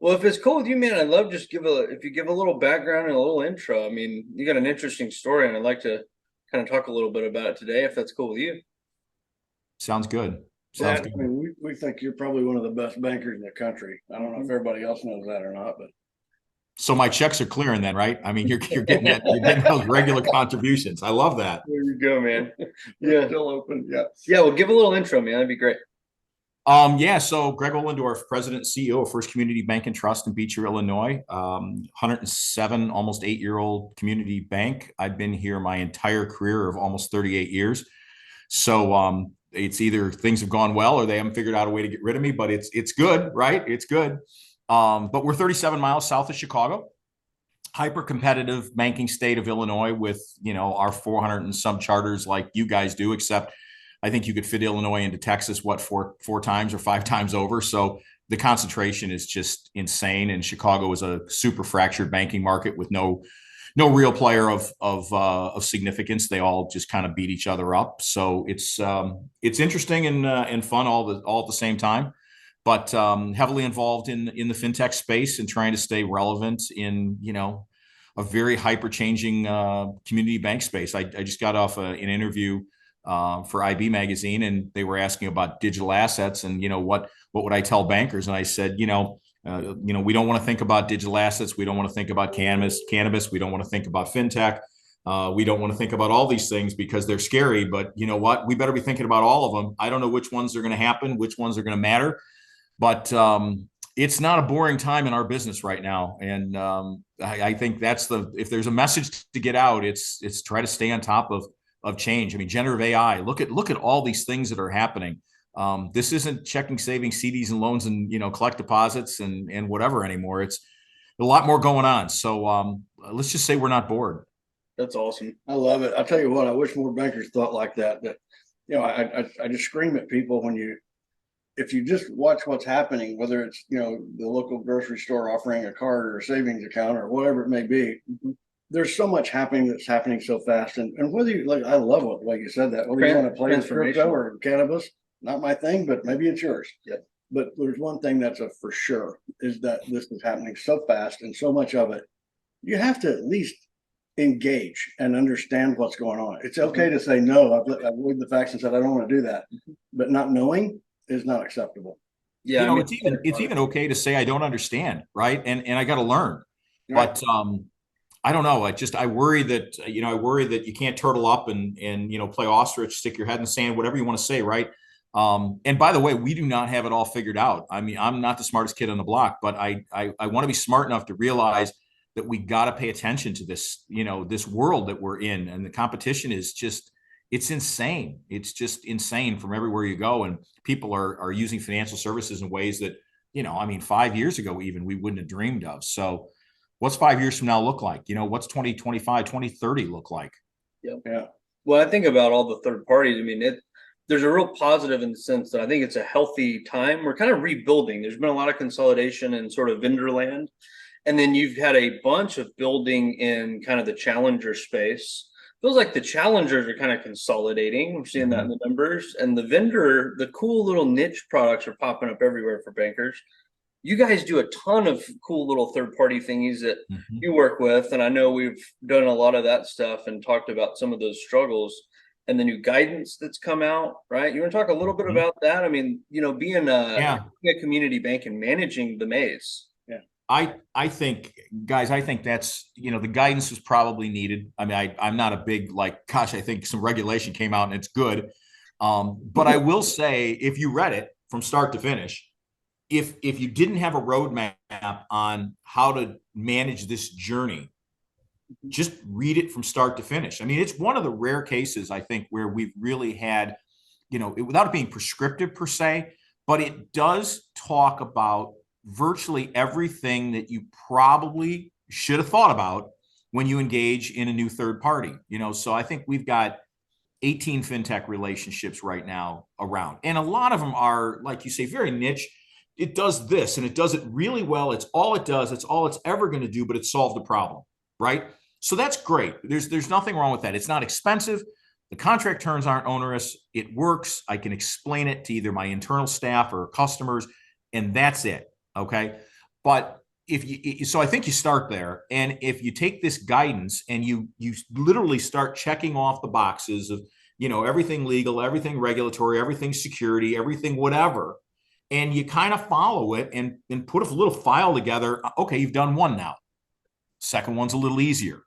Well, if it's cool with you, man, I'd love just if you give a little background and a little intro. I mean, you got an interesting story, and I'd like to kind of talk a little bit about it today, if that's cool with you. Sounds good. Sounds Yeah, I good. mean, we think you're probably one of the best bankers in the country. I don't know if everybody else knows that or not, but So my checks are clearing then, right? I mean, you're getting that, you're getting those regular contributions. I love that. There you go, man. it's Yeah. still open. Yeah. Yeah, well, give a little intro, man. That'd be great. Yeah, so Greg Ohlendorf, President and CEO of First Community Bank and Trust in Beecher, Illinois. 107, almost 8-year-old community bank. I've been here my entire career of almost 38 years. So it's either things have gone well or they haven't figured out a way to get rid of me, but it's good, right? It's good. But we're 37 miles south of Chicago, hyper competitive banking state of Illinois with, our 400 and some charters like you guys do, except I think you could fit Illinois into Texas, what, four times or 5 times over. So the concentration is just insane. And Chicago is a super fractured banking market with no real player of significance. They all just kind of beat each other up. So it's interesting and fun all at the same time. But heavily involved in the fintech space and trying to stay relevant in a very hyper changing community bank space. I just got off an interview for IB magazine, and they were asking about digital assets and what would I tell bankers, and I said we don't want to think about digital assets, we don't want to think about cannabis, we don't want to think about fintech, we don't want to think about all these things because they're scary, but you know what, we better be thinking about all of them. I don't know which ones are going to happen, which ones are going to matter, but it's not a boring time in our business right now. And I think if there's a message to get out, it's try to stay on top of change. I mean, generative AI, look at all these things that are happening. This isn't checking, savings, CDs and loans and, collect deposits and whatever anymore. It's a lot more going on. So let's just say we're not bored. That's awesome. I love it. I'll tell you what, I wish more bankers thought like that. I just scream at people if you just watch what's happening, whether it's, the local grocery store offering a card or a savings account or whatever it may be, there's so much happening that's happening so fast. And whether you like, I love it, like you said that, whether you want to play with crypto or cannabis, not my thing, but maybe it's yours. Yeah. But there's one thing that's a for sure is that this is happening so fast and so much of it. You have to at least engage and understand what's going on. It's okay to say no. I've read the facts and said I don't want to do that, but not knowing is not acceptable. Yeah, I mean, It's even okay to say I don't understand, right? And I got to learn. Right. But I don't know. I worry that you can't turtle up and play ostrich, stick your head in the sand, whatever you want to say, right? And by the way, we do not have it all figured out. I mean, I'm not the smartest kid on the block, but I want to be smart enough to realize that we got to pay attention to this world that we're in, and the competition is it's insane. It's just insane from everywhere you go, and people are using financial services in ways that I mean, 5 years ago even we wouldn't have dreamed of. So what's 5 years from now look like? What's 2025, 2030 look like? Yeah. Yeah. Well, I think about all the third parties. I mean, there's a real positive in the sense that I think it's a healthy time. We're kind of rebuilding. There's been a lot of consolidation in sort of vendor land. And then you've had a bunch of building in kind of the challenger space. Feels like the challengers are kind of consolidating. We're seeing that in the numbers. And the cool little niche products are popping up everywhere for bankers. You guys do a ton of cool little third party thingies that you work with. And I know we've done a lot of that stuff and talked about some of those struggles and the new guidance that's come out, right? You want to talk a little bit about that? I mean, being Yeah. a community bank and managing the maze. Yeah. I think, guys, I think that's, the guidance was probably needed. I mean, I'm not a big, gosh, I think some regulation came out and it's good. But I will say, if you read it from start to finish, if you didn't have a roadmap on how to manage this journey, just read it from start to finish. I mean, it's one of the rare cases, I think, where we've really had, without it being prescriptive per se, but it does talk about virtually everything that you probably should have thought about when you engage in a new third party. So I think we've got 18 fintech relationships right now around, and a lot of them are, like you say, very niche. It does this and it does it really well. It's all it does. It's all it's ever going to do, but it solved the problem, right? So that's great. There's nothing wrong with that. It's not expensive. The contract terms aren't onerous. It works. I can explain it to either my internal staff or customers, and that's it. Okay. But so I think you start there. And if you take this guidance and you literally start checking off the boxes of, everything legal, everything regulatory, everything security, everything, whatever, and you kind of follow it and put a little file together. Okay, you've done one now. Second one's a little easier.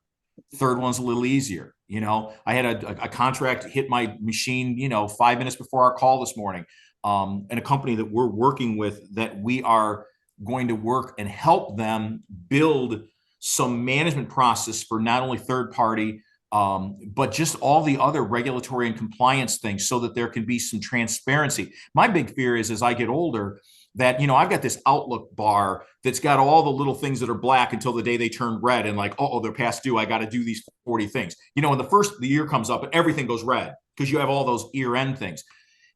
Third one's a little easier. I had a contract hit my machine, 5 minutes before our call this morning. And a company that we're working with, that we are going to work and help them build some management process for not only third party, but just all the other regulatory and compliance things, so that there can be some transparency. My big fear is, as I get older, that, I've got this Outlook bar that's got all the little things that are black until the day they turn red, and like, oh, they're past due, I got to do these 40 things. And the year comes up and everything goes red because you have all those year-end things.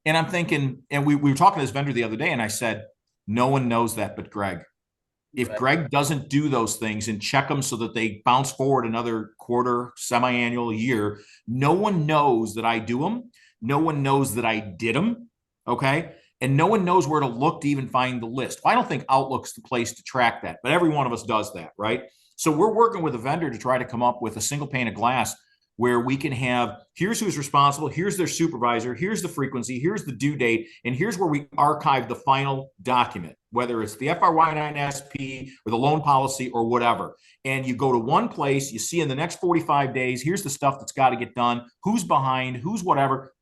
And I'm thinking, and we were talking to this vendor the other day, and I said, no one knows that but Greg. If Greg doesn't do those things and check them so that they bounce forward another quarter, semi-annual, year, no one knows that I do them. No one knows that I did them. Okay. And no one knows where to look to even find the list. I don't think Outlook's the place to track that, but every one of us does that, right? So we're working with a vendor to try to come up with a single pane of glass where we can have, here's who's responsible, here's their supervisor, here's the frequency, here's the due date, and here's where we archive the final document, whether it's the FRY9SP or the loan policy or whatever. And you go to one place, you see in the next 45 days, here's the stuff that's got to get done, who's behind, who's whatever.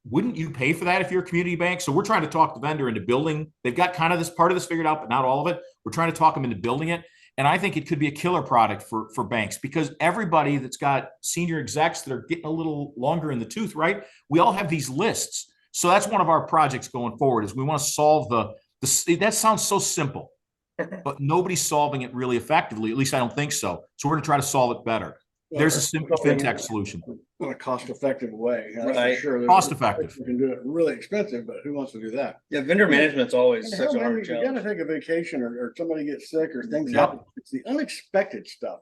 Wouldn't you pay for that if you're a community bank? So we're trying to talk the vendor into building. They've got kind of this part of this figured out, but not all of it. We're trying to talk them into building it. And I think it could be a killer product for banks, because everybody that's got senior execs that are getting a little longer in the tooth, right? We all have these lists. So that's one of our projects going forward, is we want to solve that sounds so simple, but nobody's solving it really effectively. At least I don't think so. So we're going to try to solve it better. There's a simple FinTech solution. In a cost-effective way. Right. Sure, cost-effective. You can do it really expensive, but who wants to do that? Yeah, vendor management's always And such a hell, hard man, you challenge. gotta take a vacation, or somebody gets sick, or things Yep. happen. It's the unexpected stuff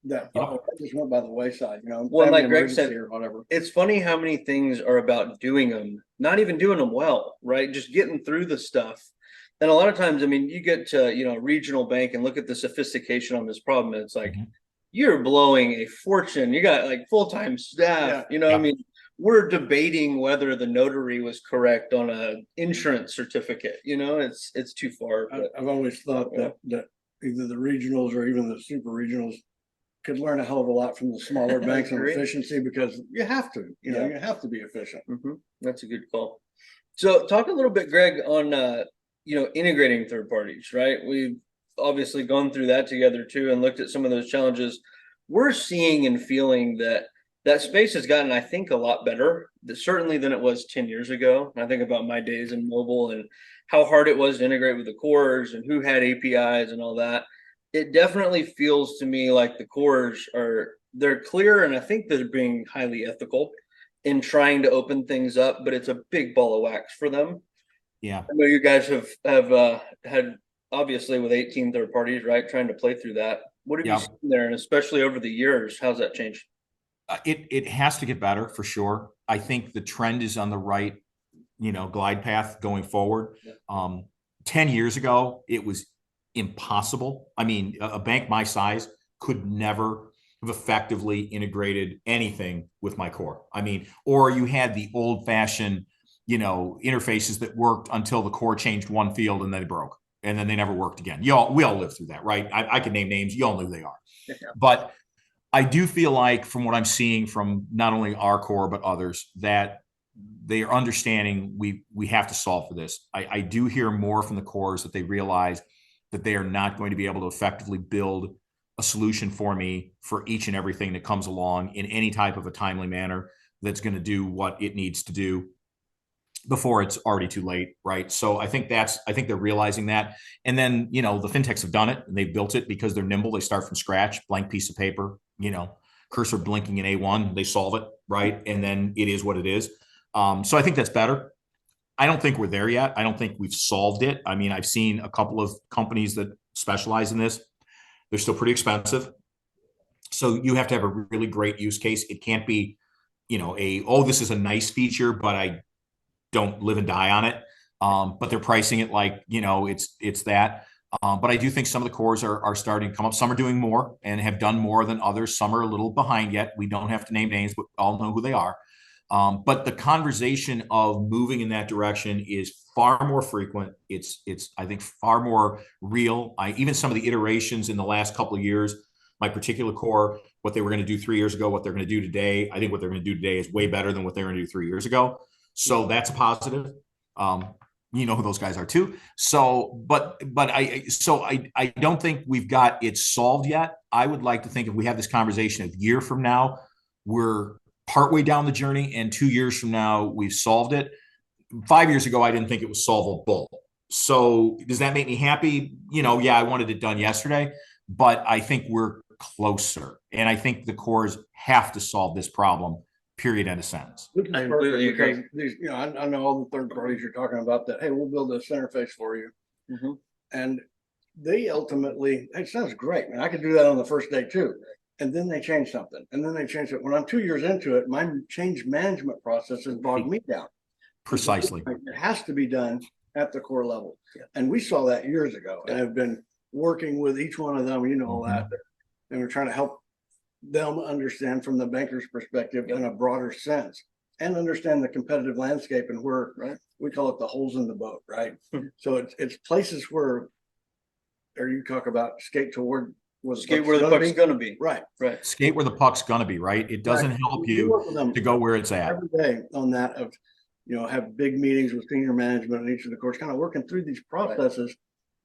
that Yep. just went by the wayside, Well, like family Greg emergency said, or whatever. It's funny how many things are about doing them, not even doing them well, right? Just getting through the stuff. And a lot of times, I mean, you get to, a regional bank and look at the sophistication on this problem, and it's like, you're blowing a fortune. You got like full-time staff, I mean, we're debating whether the notary was correct on a insurance certificate, it's too far. But I've always thought that either the regionals or even the super regionals could learn a hell of a lot from the smaller banks on efficiency, because you have to, you have to be efficient. That's a good call. So talk a little bit, Greg, on, integrating third parties, right? We've obviously gone through that together too, and looked at some of those challenges. We're seeing and feeling that space has gotten, I think, a lot better, certainly than it was 10 years ago. I think about my days in mobile and how hard it was to integrate with the cores and who had APIs and all that. It definitely feels to me like the cores they're clear, and I think they're being highly ethical in trying to open things up, but it's a big ball of wax for them. Yeah. I know you guys have had, obviously, with 18 third parties, right, trying to play through that. What have you seen there, and especially over the years, how's that changed? It has to get better for sure. I think the trend is on the right, glide path going forward. 10 years ago, it was impossible. I mean, a bank my size could never have effectively integrated anything with my core. I mean, or you had the old fashioned, interfaces that worked until the core changed one field and then they broke, and then they never worked again. We all lived through that, right? I can name names. You all know who they are. But I do feel like, from what I'm seeing from not only our core, but others, that they are understanding we have to solve for this. I do hear more from the cores that they realize that they are not going to be able to effectively build a solution for me for each and everything that comes along in any type of a timely manner that's going to do what it needs to do before it's already too late, right? So I think they're realizing that. And then, the FinTechs have done it, and they've built it because they're nimble. They start from scratch, blank piece of paper, cursor blinking in A1, they solve it, right? And then it is what it is. So I think that's better. I don't think we're there yet. I don't think we've solved it. I mean, I've seen a couple of companies that specialize in this. They're still pretty expensive. So you have to have a really great use case. It can't be, this is a nice feature, but I don't live and die on it. But they're pricing it like, it's that. But I do think some of the cores are starting to come up. Some are doing more and have done more than others. Some are a little behind yet. We don't have to name names, but all know who they are. But the conversation of moving in that direction is far more frequent. It's I think far more real. Even some of the iterations in the last couple of years, my particular core, what they were going to do 3 years ago, what they're going to do today, I think what they're going to do today is way better than what they were going to do 3 years ago. So that's a positive. You know who those guys are too. So, but I don't think we've got it solved yet. I would like to think if we have this conversation a year from now, we're partway down the journey, and 2 years from now, we've solved it. 5 years ago, I didn't think it was solvable. So does that make me happy? Yeah, I wanted it done yesterday, but I think we're closer. And I think the cores have to solve this problem, period, end of sentence. I completely agree. These, I know all the third parties you're talking about that, hey, we'll build this interface for you. Mm-hmm. And they ultimately, hey, sounds great, man. I could do that on the first day too. And then they change something. And then they change it. When I'm 2 years into it, my change management process has bogged me down. Precisely. It has to be done at the core level. Yeah. And we saw that years ago. Yeah. And I've been working with each one of them, that. And we're trying to help them understand from the banker's perspective in a broader sense and understand the competitive landscape and where, right, we call it the holes in the boat, right? So it's places where, or you talk about skate toward where the puck's going to be. Right. Skate where the puck's going to be, right? It doesn't help you to go where it's at. Every day on that of, have big meetings with senior management in each of the courts, kind of working through these processes.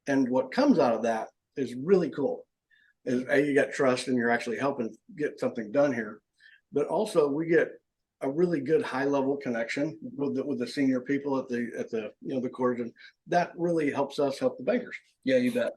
Right. And what comes out of that is really cool. Is you got trust and you're actually helping get something done here. But also we get a really good high level connection with the senior people at the courts, and that really helps us help the bankers. Yeah, you bet.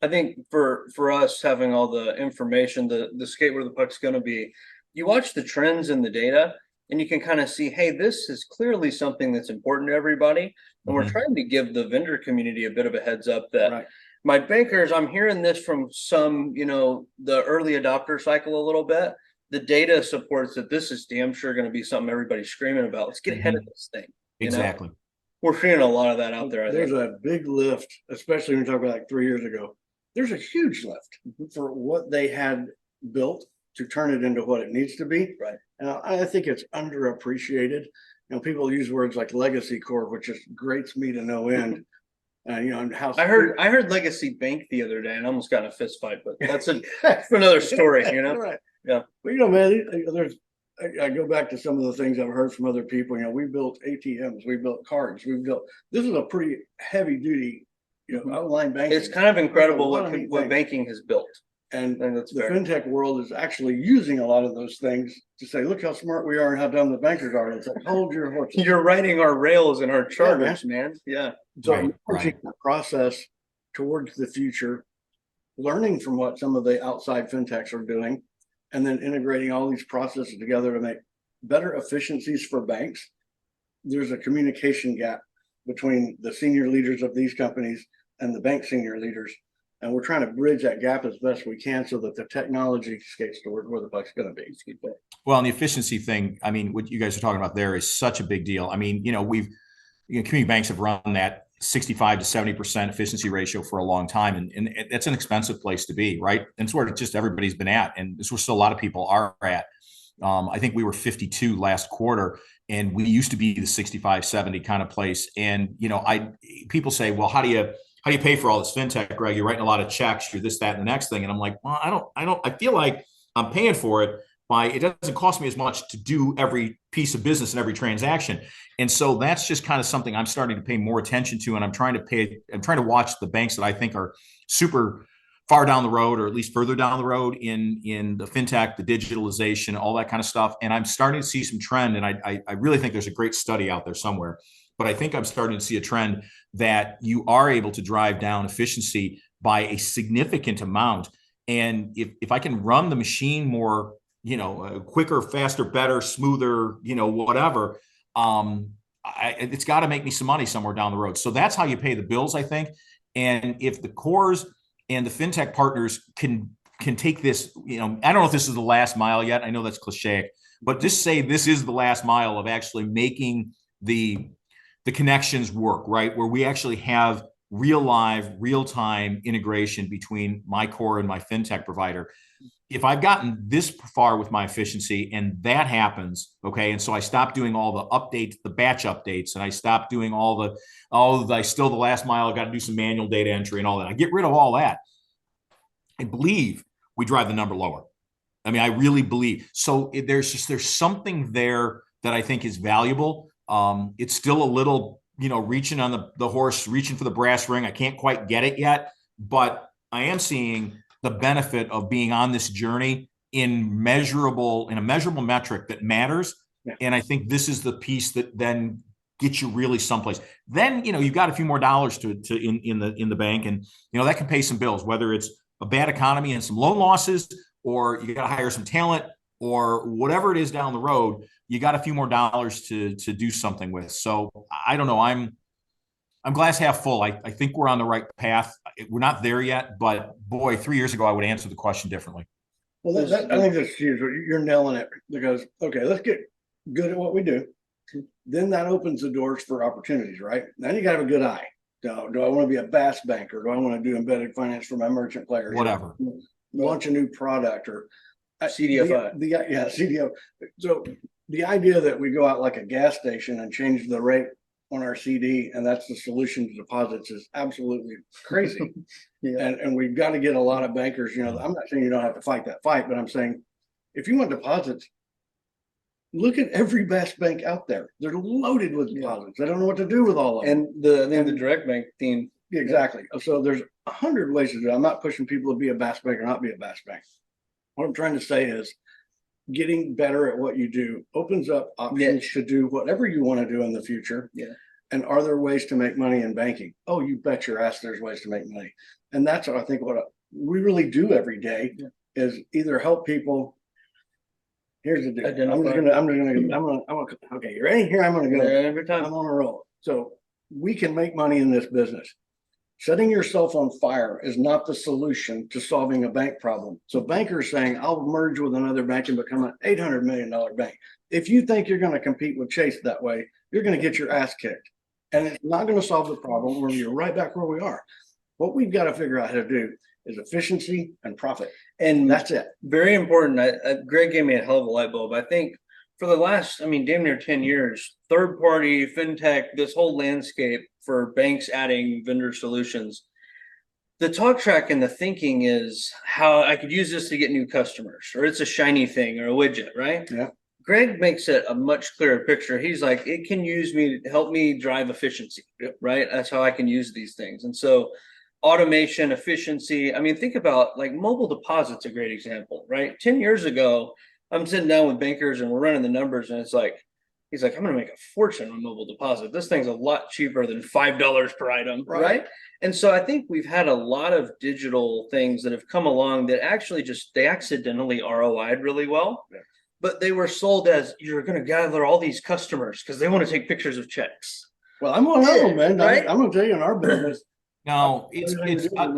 I think for us having all the information, the skate where the puck's going to be, you watch the trends in the data and you can kind of see, hey, this is clearly something that's important to everybody. And we're trying to give the vendor community a bit of a heads up that my bankers, I'm hearing this from some, the early adopter cycle a little bit. The data supports that this is damn sure going to be something everybody's screaming about. Let's get ahead of this thing. Exactly. We're seeing a lot of that out there. There's a big lift, especially when you talk about like 3 years ago. There's a huge lift for what they had built to turn it into what it needs to be. Right. And I think it's underappreciated. People use words like legacy core, which just grates me to no end. And how I heard legacy bank the other day and almost got in a fist fight, but that's another story, Right. Yeah. Well, man, I go back to some of the things I've heard from other people. We built ATMs, we built cards, this is a pretty heavy duty, online banking. It's kind of incredible what banking has built. And the FinTech world is actually using a lot of those things to say, look how smart we are and how dumb the bankers are. It's like, hold your horses. You're writing our rails and our charters, man. Yeah. So the process towards the future, learning from what some of the outside FinTechs are doing, and then integrating all these processes together to make better efficiencies for banks. There's a communication gap between the senior leaders of these companies and the bank senior leaders. And we're trying to bridge that gap as best we can so that the technology skates toward where the puck's going to be. Well, and the efficiency thing, what you guys are talking about there is such a big deal. Community banks have run that 65 to 70% efficiency ratio for a long time. And that's an expensive place to be, right? And it's where just everybody's been at. And it's where still a lot of people are at. I think we were 52 last quarter, and we used to be the 65, 70 kind of place. And, people say, well, how do you pay for all this FinTech, Greg? You're writing a lot of checks, you're this, that, and the next thing. And I'm like, well, I feel like I'm paying for it it doesn't cost me as much to do every piece of business and every transaction. And so that's just kind of something I'm starting to pay more attention to. And I'm trying to watch the banks that I think are super far down the road, or at least further down the road in the FinTech, the digitalization, all that kind of stuff. And I'm starting to see some trend. And I really think there's a great study out there somewhere. But I think I'm starting to see a trend that you are able to drive down efficiency by a significant amount. And if I can run the machine more, quicker, faster, better, smoother, whatever, it's got to make me some money somewhere down the road. So that's how you pay the bills, I think. And if the cores and the FinTech partners can take this, I don't know if this is the last mile yet. I know that's cliche, but just say this is the last mile of actually making the connections work, right? Where we actually have real-time integration between my core and my FinTech provider. If I've gotten this far with my efficiency and that happens, okay, and so I stop doing all the updates, the batch updates, and I stop doing I still the last mile, I got to do some manual data entry and all that. I get rid of all that. I believe we drive the number lower. I mean, I really believe. So there's something there that I think is valuable. It's still a little, reaching on the horse, reaching for the brass ring. I can't quite get it yet, but I am seeing the benefit of being on this journey in a measurable metric that matters. Yeah. And I think this is the piece that then gets you really someplace. Then, you've got a few more dollars in the bank, and, that can pay some bills, whether it's a bad economy and some loan losses, or you got to hire some talent, or whatever it is down the road, you got a few more dollars to do something with. So I don't know. I'm glass half full. I think we're on the right path. We're not there yet, but boy, 3 years ago, I would answer the question differently. Well, I think that's huge. You're nailing it, because, okay, let's get good at what we do. Then that opens the doors for opportunities, right? Now you got to have a good eye. Do I want to be a BaaS banker? Do I want to do embedded finance for my merchant players? Whatever. Launch a new product, or CDFI. CDO. So the idea that we go out like a gas station and change the rate on our CD, and that's the solution to deposits, is absolutely crazy. Yeah. And we've got to get a lot of bankers, I'm not saying you don't have to fight that fight, but I'm saying if you want deposits, look at every BaaS bank out there. They're loaded with deposits. They don't know what to do with all of them. And the direct bank team. Exactly. So there's 100 ways to do it. I'm not pushing people to be a BaaS bank or not be a BaaS bank. What I'm trying to say is getting better at what you do opens up options to do whatever you want to do in the future. Yeah. And are there ways to make money in banking? Oh, you bet your ass there's ways to make money. And that's what I think we really do every day is either help people. Here's the deal. Okay, you ready? Here, I'm going to go. Every time. I'm on a roll. So we can make money in this business. Setting yourself on fire is not the solution to solving a bank problem. So bankers saying, I'll merge with another bank and become an $800 million bank. If you think you're going to compete with Chase that way, you're going to get your ass kicked. And it's not going to solve the problem, where you're right back where we are. What we've got to figure out how to do is efficiency and profit. And that's it. Very important. Greg gave me a hell of a light bulb. I think for the last, damn near 10 years, third party, FinTech, this whole landscape for banks adding vendor solutions, the talk track and the thinking is how I could use this to get new customers, or it's a shiny thing or a widget, right? Yeah. Greg makes it a much clearer picture. He's like, it can use me to help me drive efficiency, right? That's how I can use these things. And so automation, efficiency. Think about like mobile deposits, a great example, right? 10 years ago, I'm sitting down with bankers and we're running the numbers, and he's like, I'm going to make a fortune on mobile deposit. This thing's a lot cheaper than $5 per item, right? And so I think we've had a lot of digital things that have come along that actually they accidentally ROI'd really well. Yeah. But they were sold as you're going to gather all these customers because they want to take pictures of checks. Well, I'm one of them, man. Right? I'm going to tell you, in our business. No,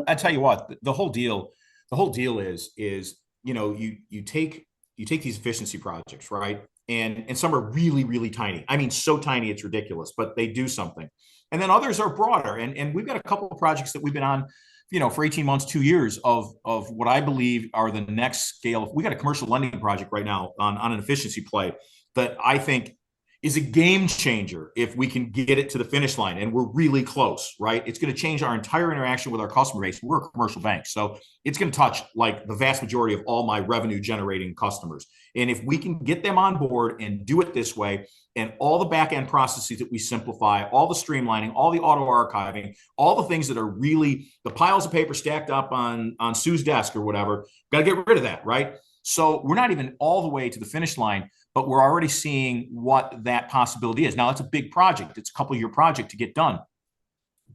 I tell you what, the whole deal is, you take these efficiency projects, right? And some are really, really tiny. So tiny, it's ridiculous, but they do something. And then others are broader. And we've got a couple of projects that we've been on, for 18 months, 2 years of what I believe are the next scale. We got a commercial lending project right now on an efficiency play that I think is a game changer if we can get it to the finish line. And we're really close, right? It's going to change our entire interaction with our customer base. We're a commercial bank, so it's going to touch like the vast majority of all my revenue generating customers. And if we can get them on board and do it this way, and all the back end processes that we simplify, all the streamlining, all the auto archiving, all the things that are really the piles of paper stacked up on Sue's desk or whatever, got to get rid of that, right? So we're not even all the way to the finish line, but we're already seeing what that possibility is. Now, it's a big project. It's a couple-year project to get done,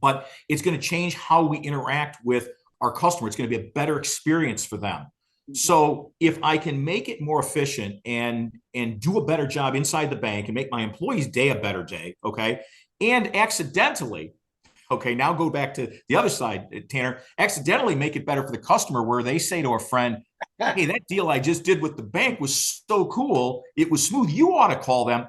but it's going to change how we interact with our customer. It's going to be a better experience for them. So if I can make it more efficient and do a better job inside the bank and make my employees' day a better day, okay, and accidentally, okay, now go back to the other side, Tanner, accidentally make it better for the customer, where they say to a friend, hey, that deal I just did with the bank was so cool, it was smooth, you ought to call them.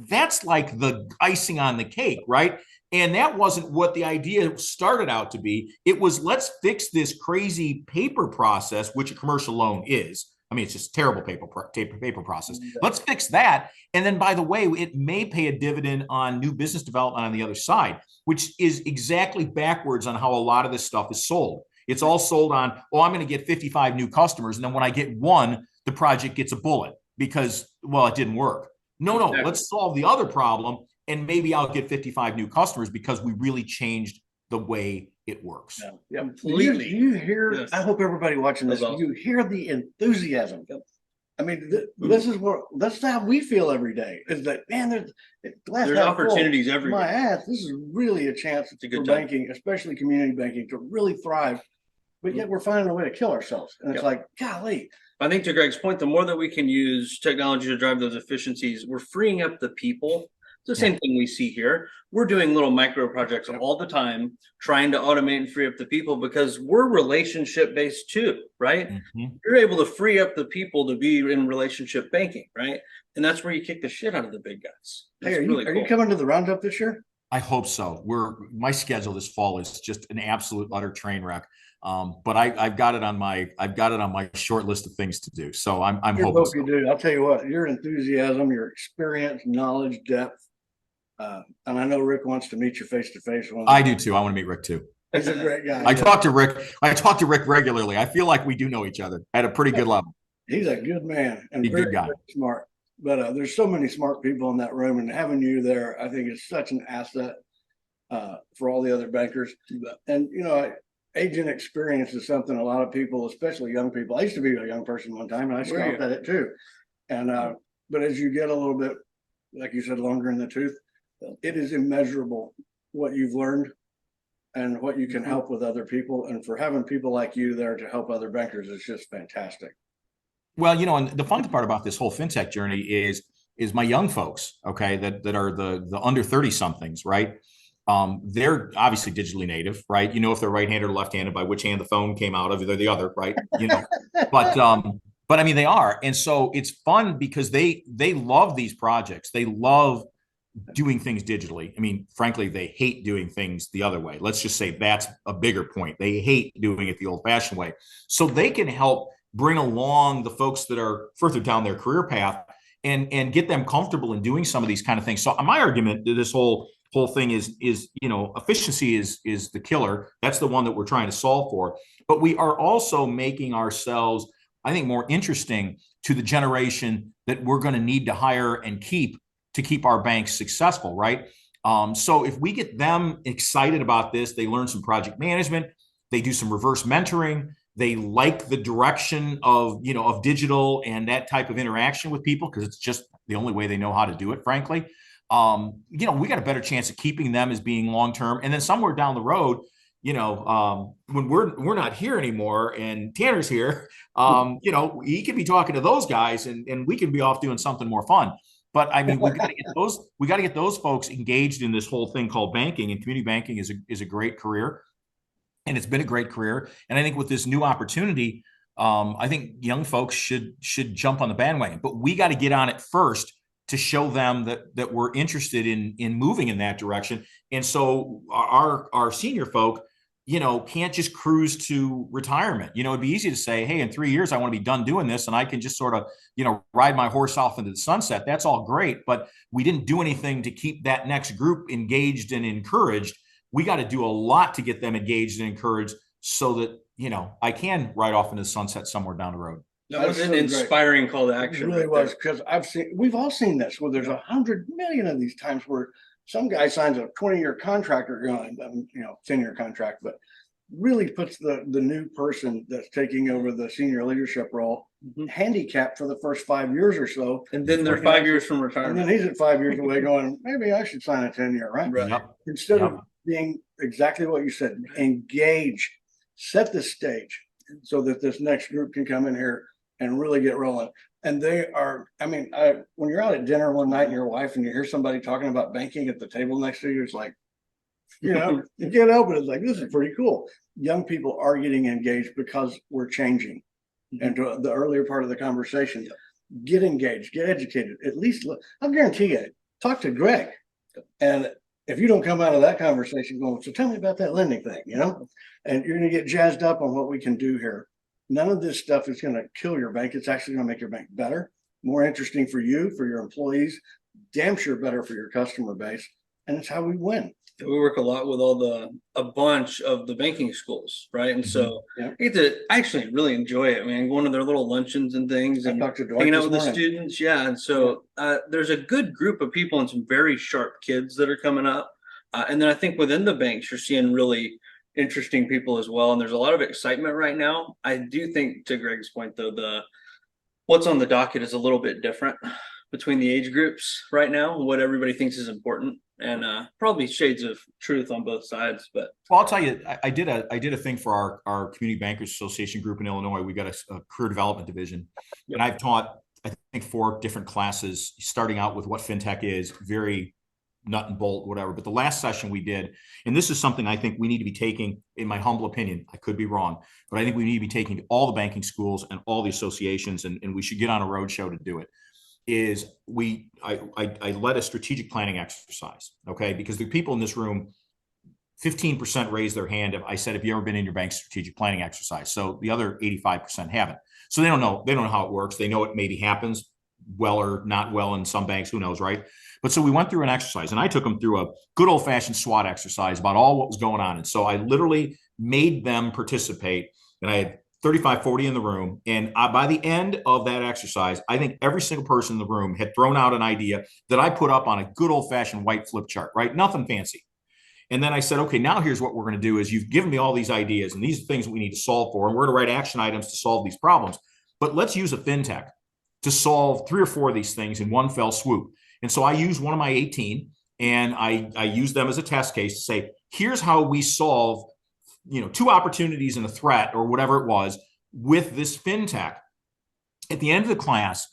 That's like the icing on the cake, right? And that wasn't what the idea started out to be. It was, let's fix this crazy paper process, which a commercial loan is. I mean, it's just terrible paper process. Let's fix that. And then, by the way, it may pay a dividend on new business development on the other side, which is exactly backwards on how a lot of this stuff is sold. It's all sold on, oh, I'm going to get 55 new customers. And then when I get one, the project gets a bullet because, well, it didn't work. No, let's solve the other problem. And maybe I'll get 55 new customers because we really changed the way it works. Yeah. Completely. Do you hear? Yes. I hope everybody watching this, awesome. You hear the enthusiasm. Yep. I mean, that's how we feel every day. Is that, man? There's opportunities everywhere. My ass, this is really a chance for banking, especially community banking, to really thrive. But yet we're finding a way to kill ourselves, and it's like, golly. I think to Greg's point, the more that we can use technology to drive those efficiencies, we're freeing up the people. It's the same thing we see here. We're doing little micro projects all the time, trying to automate and free up the people because we're relationship based too, right? You're able to free up the people to be in relationship banking, right? And that's where you kick the shit out of the big guys. Hey, are you coming to the roundup this year? I hope so. My schedule this fall is just an absolute utter train wreck. But I've got it on my short list of things to do. So I'm hoping so. You do. I'll tell you what, your enthusiasm, your experience, knowledge, depth. And I know Rick wants to meet you face to face. I do too. I want to meet Rick too. He's a great guy. I talk to Rick regularly. I feel like we do know each other at a pretty good level. He's a good man and very, very smart. But there's so many smart people in that room, and having you there, I think, is such an asset for all the other bankers. And agent experience is something a lot of people, especially young people. I used to be a young person one time, and I scoffed at it too. And but as you get a little bit, like you said, longer in the tooth, it is immeasurable what you've learned and what you can help with other people. And for having people like you there to help other bankers is just fantastic. Well, and the fun part about this whole FinTech journey is my young folks, okay, that are the under 30 somethings, right? They're obviously digitally native, right? If they're right-handed or left-handed, by which hand the phone came out of, they're the other, right? But I mean, they are. And so it's fun because they love these projects. They love doing things digitally. I mean, frankly, they hate doing things the other way. Let's just say that's a bigger point. They hate doing it the old-fashioned way. So they can help bring along the folks that are further down their career path and get them comfortable in doing some of these kind of things. So my argument to this whole thing is efficiency is the killer. That's the one that we're trying to solve for. But we are also making ourselves, I think, more interesting to the generation that we're going to need to hire and keep to keep our banks successful, right? So if we get them excited about this, they learn some project management, they do some reverse mentoring, they like the direction of digital and that type of interaction with people because it's just the only way they know how to do it, frankly. We got a better chance of keeping them as being long-term. And then somewhere down the road, when we're not here anymore and Tanner's here, he could be talking to those guys and we can be off doing something more fun. But I mean, we got to get those folks engaged in this whole thing called banking, and community banking is a great career, and it's been a great career. And I think with this new opportunity, I think young folks should jump on the bandwagon. But we got to get on it first to show them that we're interested in moving in that direction. And so our senior folk, can't just cruise to retirement. It'd be easy to say, hey, in 3 years, I want to be done doing this. And I can just sort of, ride my horse off into the sunset. That's all great. But we didn't do anything to keep that next group engaged and encouraged. We got to do a lot to get them engaged and encouraged so that, I can ride off into the sunset somewhere down the road. That was an inspiring call to action. It really was, because we've all seen this where there's 100 million of these times where some guy signs a 20-year contract or 10-year contract, but really puts the new person that's taking over the senior leadership role handicapped for the first 5 years or so. And then they're 5 years from retirement. And then he's at 5 years away going, maybe I should sign a 10-year, right? Yep. Instead of being exactly what you said, engage, set the stage so that this next group can come in here and really get rolling. And they are, when you're out at dinner one night and your wife and you hear somebody talking about banking at the table next to you, it's like, you can't help it. It's like, this is pretty cool. Young people are getting engaged because we're changing. And to the earlier part of the conversation, get engaged, get educated. At least, I'll guarantee you, talk to Greg and if you don't come out of that conversation going, so tell me about that lending thing, and you're going to get jazzed up on what we can do here. None of this stuff is going to kill your bank. It's actually going to make your bank better, more interesting for you, for your employees, damn sure better for your customer base. And it's how we win. We work a lot with a bunch of the banking schools, right? And so Yeah. I actually really enjoy it, man. Going to their little luncheons and things and hanging out with the students. Yeah. And so there's a good group of people and some very sharp kids that are coming up. And then I think within the banks, you're seeing really interesting people as well. And there's a lot of excitement right now. I do think, to Greg's point, though, what's on the docket is a little bit different between the age groups right now, what everybody thinks is important, and probably shades of truth on both sides. But well, I'll tell you, I did a thing for our Community Bankers Association group in Illinois. We got a career development division, and I've taught, I think, 4 different classes, starting out with what FinTech is, very nut and bolt, whatever. But the last session we did, and this is something I think we need to be taking, in my humble opinion, I could be wrong, but I think we need to be taking to all the banking schools and all the associations, and we should get on a roadshow to do it. Is I led a strategic planning exercise, okay? Because the people in this room, 15% raised their hand. I said, have you ever been in your bank's strategic planning exercise? So the other 85% haven't. So they don't know how it works. They know it maybe happens well or not well in some banks, who knows, right? But so we went through an exercise, and I took them through a good old-fashioned SWOT exercise about all what was going on. And so I literally made them participate, and I had 35, 40 in the room. And by the end of that exercise, I think every single person in the room had thrown out an idea that I put up on a good old-fashioned white flip chart, right? Nothing fancy. And then I said, okay, now here's what we're going to do is you've given me all these ideas, and these are things we need to solve for, and we're going to write action items to solve these problems. But let's use a FinTech to solve 3 or 4 of these things in one fell swoop. And so I used one of my 18, and I used them as a test case to say, here's how we solve 2 opportunities and a threat, or whatever it was, with this FinTech. At the end of the class,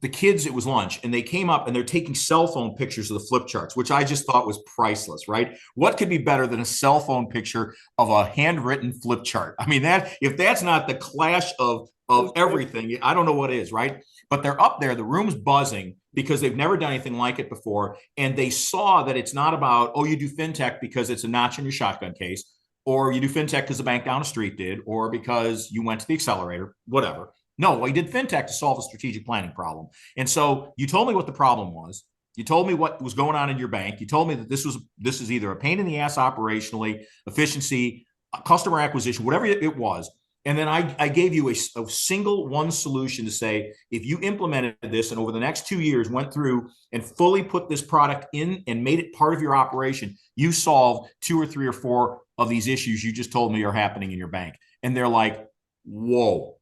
the kids, it was lunch, and they came up and they're taking cell phone pictures of the flip charts, which I just thought was priceless, right? What could be better than a cell phone picture of a handwritten flip chart? I mean, if that's not the clash of everything, I don't know what is, right? But they're up there, the room's buzzing because they've never done anything like it before. And they saw that it's not about, oh, you do FinTech because it's a notch in your shotgun case, or you do FinTech because the bank down the street did, or because you went to the accelerator, whatever. No, we did FinTech to solve a strategic planning problem. And so you told me what the problem was. You told me what was going on in your bank. You told me that this is either a pain in the ass operationally, efficiency, customer acquisition, whatever it was. And then I gave you a single one solution to say, if you implemented this and over the next 2 years went through and fully put this product in and made it part of your operation, you solved 2 or 3 or 4 of these issues you just told me are happening in your bank. And they're like, whoa,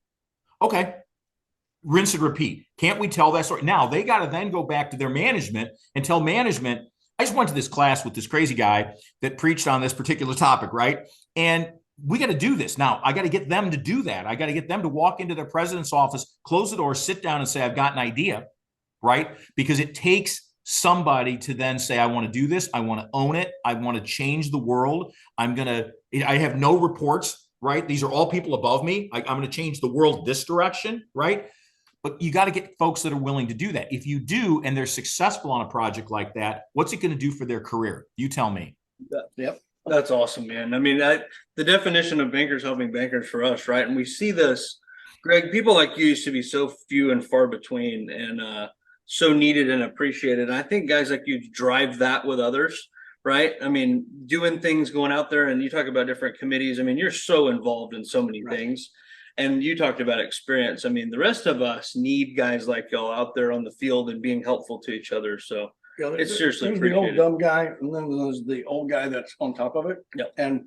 okay, rinse and repeat. Can't we tell that story? Now they got to then go back to their management and tell management, I just went to this class with this crazy guy that preached on this particular topic, right? And we got to do this. Now, I got to get them to do that. I got to get them to walk into their president's office, close the door, sit down and say, I've got an idea, right? Because it takes somebody to then say, I want to do this. I want to own it. I want to change the world. I have no reports, right? These are all people above me. I'm going to change the world this direction, right? But you got to get folks that are willing to do that. If you do, and they're successful on a project like that, what's it going to do for their career? You tell me. Yep. That's awesome, man. I mean, the definition of bankers helping bankers for us, right? And we see this, Greg, people like you used to be so few and far between, and so needed and appreciated. And I think guys like you drive that with others, right? I mean, doing things, going out there, and you talk about different committees. I mean, you're so involved in so many things. And you talked about experience. I mean, the rest of us need guys like y'all out there on the field and being helpful to each other. So it's seriously appreciated. The old dumb guy, and then there's the old guy that's on top of it. Yep. And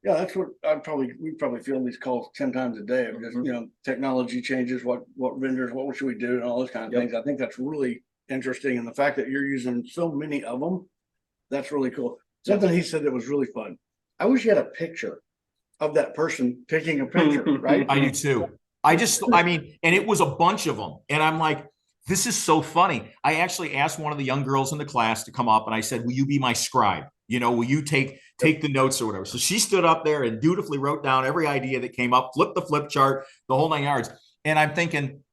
yeah, that's what we probably feel these calls 10 times a day of just, technology changes, what vendors, what should we do, and all those kind of things. I think that's really interesting. And the fact that you're using so many of them, that's really cool. Something he said that was really fun. I wish you had a picture of that person taking a picture, right? I do too. And it was a bunch of them. And I'm like, this is so funny. I actually asked one of the young girls in the class to come up, and I said, will you be my scribe? Will you take the notes or whatever? So she stood up there and dutifully wrote down every idea that came up, flipped the flip chart, the whole 9 yards. And I'm thinking,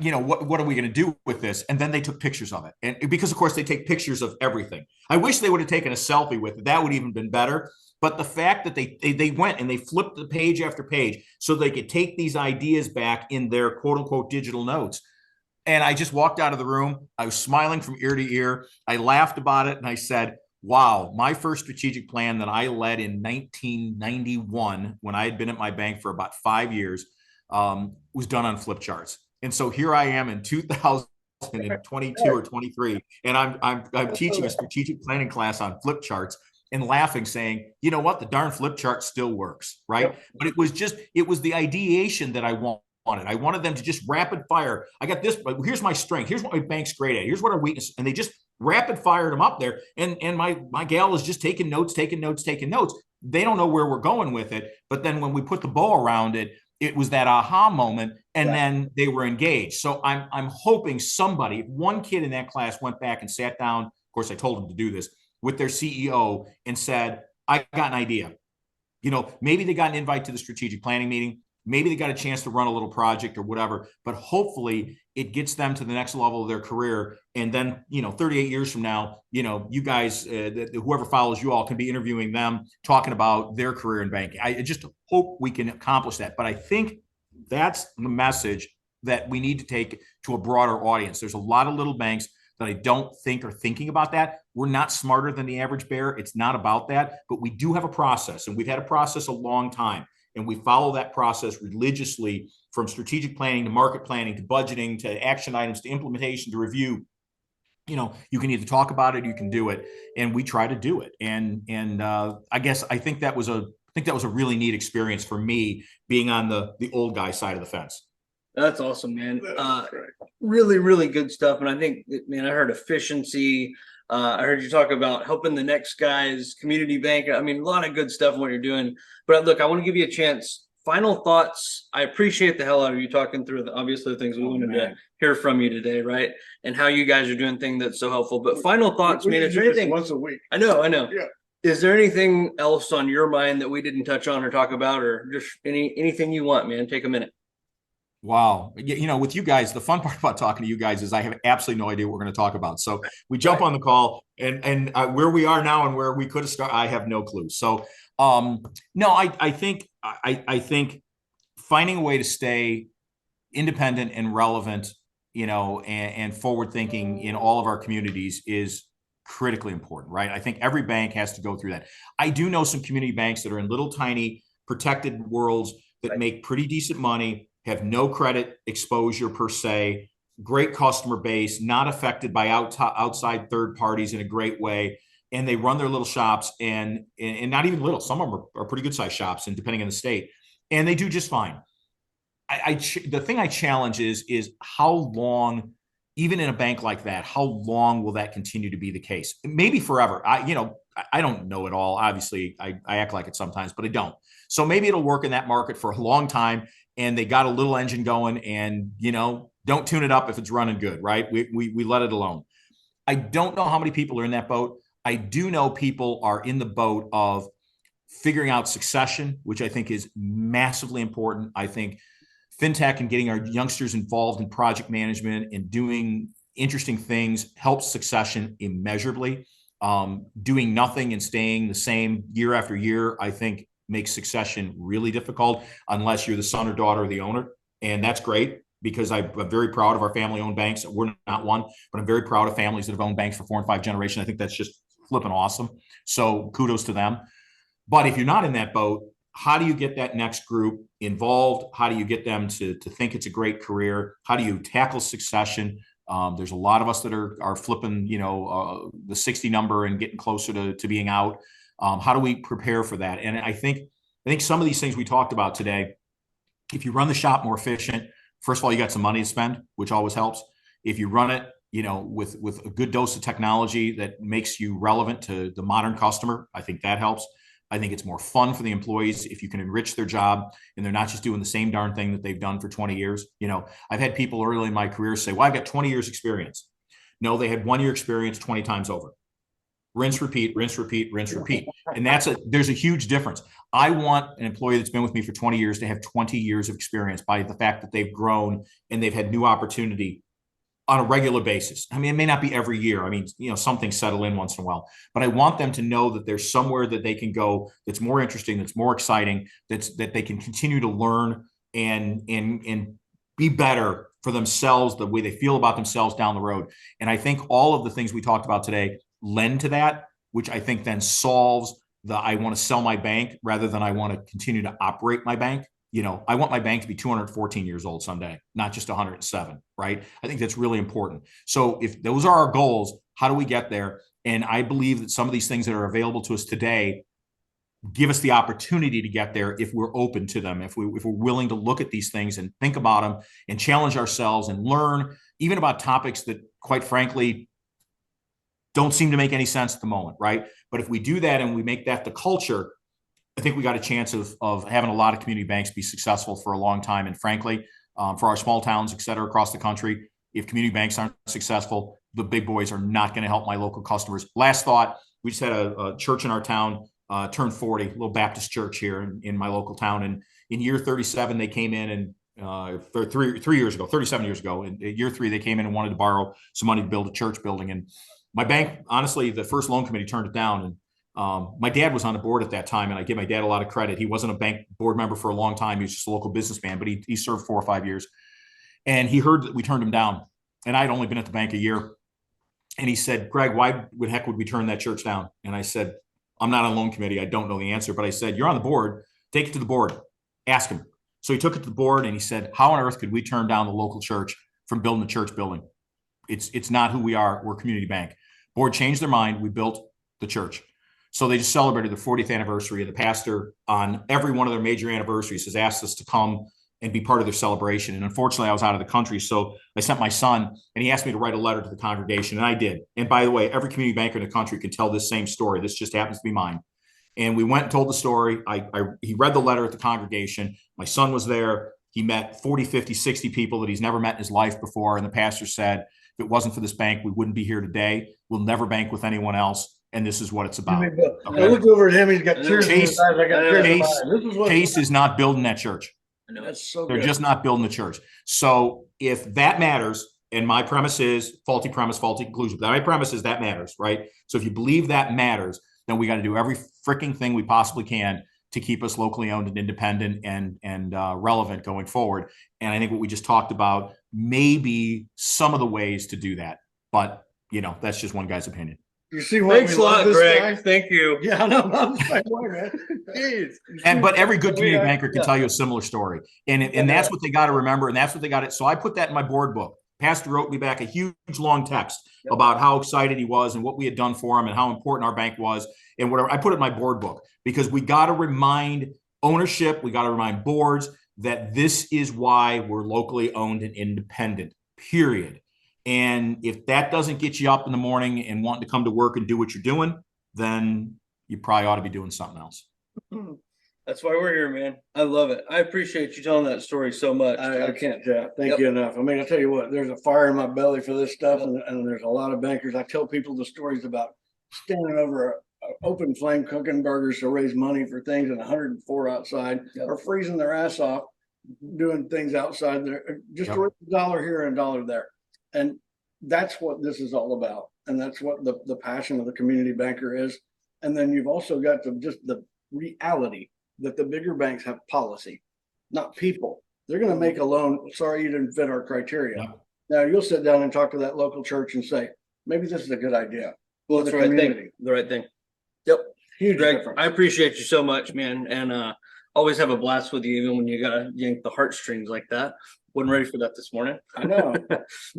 what are we going to do with this? And then they took pictures of it. And because, of course, they take pictures of everything. I wish they would have taken a selfie with it. That would even been better. But the fact that they went and they flipped the page after page so they could take these ideas back in their quote unquote digital notes. And I just walked out of the room. I was smiling from ear to ear. I laughed about it and I said, wow, my first strategic plan that I led in 1991, when I had been at my bank for about 5 years, was done on flip charts. And so here I am in 2022 or 23, and I'm teaching a strategic planning class on flip charts and laughing, saying, you know what, the darn flip chart still works, right? Yep. But it was the ideation that I wanted. I wanted them to just rapid fire. I got this, but here's my strength. Here's what my bank's great at. Here's what our weakness. And they just rapid fired them up there. And my gal is just taking notes. They don't know where we're going with it. But then when we put the bow around it, it was that aha moment, and then they were engaged. So I'm hoping somebody, one kid in that class went back and sat down. Of course, I told them to do this with their CEO and said, I got an idea. Maybe they got an invite to the strategic planning meeting. Maybe they got a chance to run a little project or whatever, but hopefully it gets them to the next level of their career. And then, 38 years from now, you guys, whoever follows you all, can be interviewing them, talking about their career in banking. I just hope we can accomplish that. But I think that's the message that we need to take to a broader audience. There's a lot of little banks that I don't think are thinking about that. We're not smarter than the average bear. It's not about that, but we do have a process, and we've had a process a long time. And we follow that process religiously, from strategic planning to market planning to budgeting to action items to implementation to review. You can either talk about it, or you can do it, and we try to do it. And I think that was a really neat experience for me, being on the old guy side of the fence. That's awesome, man. Really, really good stuff. And I think, man, I heard efficiency. I heard you talk about helping the next guy's community bank. I mean, a lot of good stuff in what you're doing. But look, I want to give you a chance. Final thoughts. I appreciate the hell out of you talking through obviously the things we wanted to hear from you today, right? And how you guys are doing things that's so helpful. But final thoughts, man. Is there anything once a week? I know. Yeah. Is there anything else on your mind that we didn't touch on or talk about, or just anything you want, man? Take a minute. Wow. With you guys, the fun part about talking to you guys is I have absolutely no idea what we're going to talk about. So we jump on the call, and where we are now and where we could have started, I have no clue. So, no, I think finding a way to stay independent and relevant, and forward thinking in all of our communities is critically important, right? I think every bank has to go through that. I do know some community banks that are in little tiny protected worlds that make pretty decent money, have no credit exposure per se, great customer base, not affected by outside third parties in a great way. And they run their little shops, and not even little. Some of them are pretty good sized shops, and depending on the state, and they do just fine. The thing I challenge is how long, even in a bank like that, how long will that continue to be the case? Maybe forever. I don't know it all. Obviously, I act like it sometimes, but I don't. So maybe it'll work in that market for a long time, and they got a little engine going, and don't tune it up if it's running good, right? We let it alone. I don't know how many people are in that boat. I do know people are in the boat of figuring out succession, which I think is massively important. I think FinTech and getting our youngsters involved in project management and doing interesting things helps succession immeasurably. Doing nothing and staying the same year after year, I think, makes succession really difficult unless you're the son or daughter of the owner. And that's great, because I'm very proud of our family-owned banks. We're not one, but I'm very proud of families that have owned banks for 4 and 5 generations. I think that's just flipping awesome. So kudos to them. But if you're not in that boat, how do you get that next group involved? How do you get them to think it's a great career? How do you tackle succession? There's a lot of us that are flipping, the 60 number and getting closer to being out. How do we prepare for that? And I think some of these things we talked about today, if you run the shop more efficient, first of all, you got some money to spend, which always helps. If you run it, with a good dose of technology that makes you relevant to the modern customer, I think that helps. I think it's more fun for the employees if you can enrich their job and they're not just doing the same darn thing that they've done for 20 years. I've had people early in my career say, well, I've got 20 years experience. No, they had 1 year experience 20 times over. Rinse, repeat, rinse, repeat, rinse, repeat. And there's a huge difference. I want an employee that's been with me for 20 years to have 20 years of experience by the fact that they've grown and they've had new opportunity on a regular basis. I mean, it may not be every year. I mean, some things settle in once in a while, but I want them to know that there's somewhere that they can go that's more interesting, that's more exciting, that they can continue to learn and be better for themselves, the way they feel about themselves down the road. And I think all of the things we talked about today lend to that, which I think then solves I want to sell my bank rather than I want to continue to operate my bank. I want my bank to be 214 years old someday, not just 107, right? I think that's really important. So if those are our goals, how do we get there? And I believe that some of these things that are available to us today give us the opportunity to get there if we're open to them, if we're willing to look at these things and think about them and challenge ourselves and learn even about topics that, quite frankly, don't seem to make any sense at the moment, right? But if we do that and we make that the culture, I think we got a chance of having a lot of community banks be successful for a long time. And frankly, for our small towns, et cetera, across the country, if community banks aren't successful, the big boys are not going to help my local customers. Last thought, we just had a church in our town turn 40, a little Baptist church here in my local town. And in year 37, they came in and 37 years ago, in year 3, they came in and wanted to borrow some money to build a church building. And my bank, honestly, the first loan committee turned it down. And my dad was on the board at that time, and I give my dad a lot of credit. He wasn't a bank board member for a long time. He was just a local businessman, but he served 4 or 5 years. And he heard that we turned him down. And I'd only been at the bank a year. And he said, Greg, why the heck would we turn that church down? And I said, I'm not on loan committee. I don't know the answer. But I said, you're on the board. Take it to the board. Ask him. So he took it to the board and he said, how on earth could we turn down the local church from building a church building? It's not who we are. We're a community bank. Board changed their mind. We built the church. So they just celebrated the 40th anniversary, and the pastor on every one of their major anniversaries has asked us to come and be part of their celebration. And unfortunately, I was out of the country. So I sent my son, and he asked me to write a letter to the congregation, and I did. And by the way, every community banker in the country can tell this same story. This just happens to be mine. And we went and told the story. He read the letter at the congregation. My son was there. He met 40, 50, 60 people that he's never met in his life before. And the pastor said, if it wasn't for this bank, we wouldn't be here today. We'll never bank with anyone else. And this is what it's about. I look over at him. He's got tears in his eyes. I got tears in my eyes. Chase is not building that church. That's so They're good. just not building the church. So if that matters, and my premise is faulty premise, faulty conclusion. My premise is that matters, right? So if you believe that matters, then we got to do every freaking thing we possibly can to keep us locally owned and independent and relevant going forward. And I think what we just talked about may be some of the ways to do that. But, that's just one guy's opinion. You see what? Thanks a lot, Greg. Thank you. Yeah, I'm the same way, man. But every good community banker can tell you a similar story. And that's what they got to remember. And that's what they got it. So I put that in my board book. Pastor wrote me back a huge long text about how excited he was and what we had done for him and how important our bank was and whatever. I put it in my board book because we got to remind ownership, we got to remind boards that this is why we're locally owned and independent, period. And if that doesn't get you up in the morning and wanting to come to work and do what you're doing, then you probably ought to be doing something else. That's why we're here, man. I love it. I appreciate you telling that story so much. I can't thank you enough. I mean, I tell you what, there's a fire in my belly for this stuff, and there's a lot of bankers. I tell people the stories about standing over an open flame cooking burgers to raise money for things at 104 outside, or freezing their ass off doing things outside there, just to raise a dollar here and a dollar there. And that's what this is all about. And that's what the passion of the community banker is. And then you've also got the reality that the bigger banks have policy, not people. They're going to make a loan. Sorry, you didn't fit our criteria. Yeah. Now you'll sit down and talk to that local church and say, maybe this is a good idea. Well, it's the right thing. The right thing. Yep. Huge Greg, difference. I appreciate you so much, man. And always have a blast with you, even when you got to yank the heartstrings like that. Wasn't ready for that this morning. I know.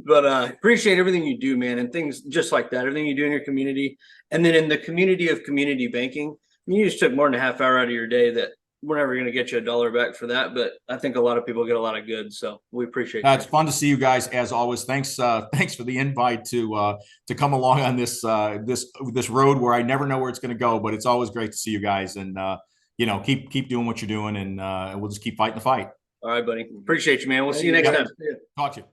But appreciate everything you do, man, and things just like that. Everything you do in your community. And then in the community of community banking, you just took more than a half hour out of your day that we're never going to get you a dollar back for that. But I think a lot of people get a lot of good. So we appreciate it. It's fun to see you guys as always. Thanks for the invite to come along on this road where I never know where it's going to go, but it's always great to see you guys and keep doing what you're doing and we'll just keep fighting the fight. All right, buddy. Appreciate you, man. We'll see you next time. Talk to you.